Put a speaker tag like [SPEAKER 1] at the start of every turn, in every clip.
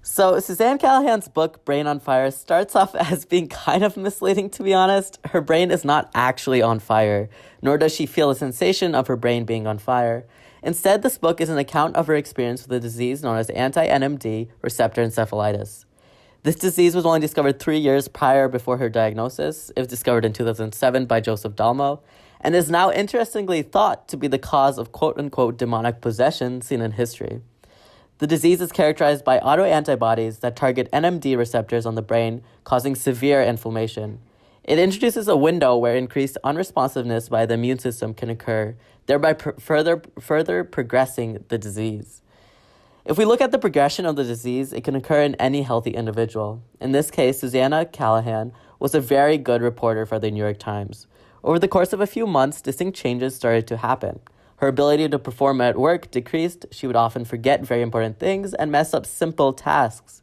[SPEAKER 1] So, Suzanne Callahan's book, Brain on Fire, starts off as being kind of misleading, to be honest. Her brain is not actually on fire, nor does she feel a sensation of her brain being on fire. Instead, this book is an account of her experience with a disease known as anti-NMD receptor encephalitis. This disease was only discovered 3 years prior before her diagnosis. It was discovered in 2007 by Joseph Dalmo, and is now interestingly thought to be the cause of quote-unquote demonic possession seen in history. The disease is characterized by autoantibodies that target NMD receptors on the brain, causing severe inflammation. It introduces a window where increased unresponsiveness by the immune system can occur, thereby further progressing the disease. If we look at the progression of the disease, it can occur in any healthy individual. In this case, Susanna Callahan was a very good reporter for the New York Times. Over the course of a few months, distinct changes started to happen. Her ability to perform at work decreased. She would often forget very important things and mess up simple tasks.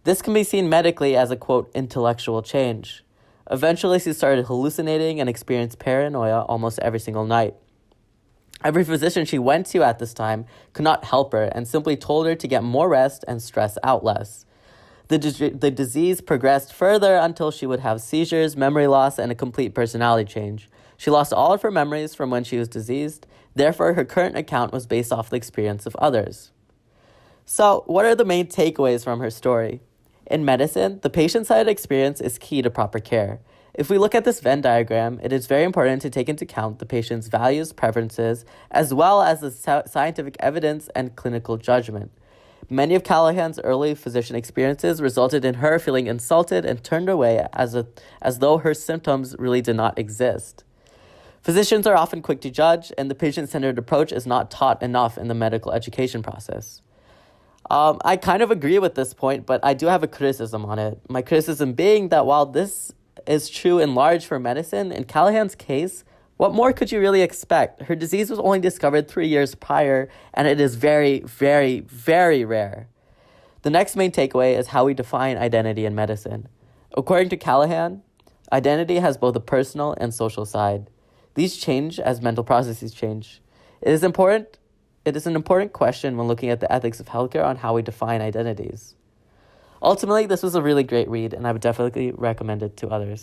[SPEAKER 1] This can be seen medically as a, quote, intellectual change. Eventually, she started hallucinating and experienced paranoia almost every single night. Every physician she went to at this time could not help her and simply told her to get more rest and stress out less. The disease progressed further until she would have seizures, memory loss, and a complete personality change. She lost all of her memories from when she was diseased. Therefore, her current account was based off the experience of others. So, what are the main takeaways from her story? In medicine, the patient-centered experience is key to proper care. If we look at this Venn diagram, it is very important to take into account the patient's values, preferences, as well as the scientific evidence and clinical judgment. Many of Callahan's early physician experiences resulted in her feeling insulted and turned away as though her symptoms really did not exist. Physicians are often quick to judge, and the patient-centered approach is not taught enough in the medical education process. I kind of agree with this point, but I do have a criticism on it. My criticism being that while this is true in large for medicine, in Callahan's case, what more could you really expect? Her disease was only discovered 3 years prior, and it is very, very, very rare. The next main takeaway is how we define identity in medicine. According to Callahan, identity has both a personal and social side. These change as mental processes change. It is an important question when looking at the ethics of healthcare on how we define identities. Ultimately, this was a really great read, and I would definitely recommend it to others.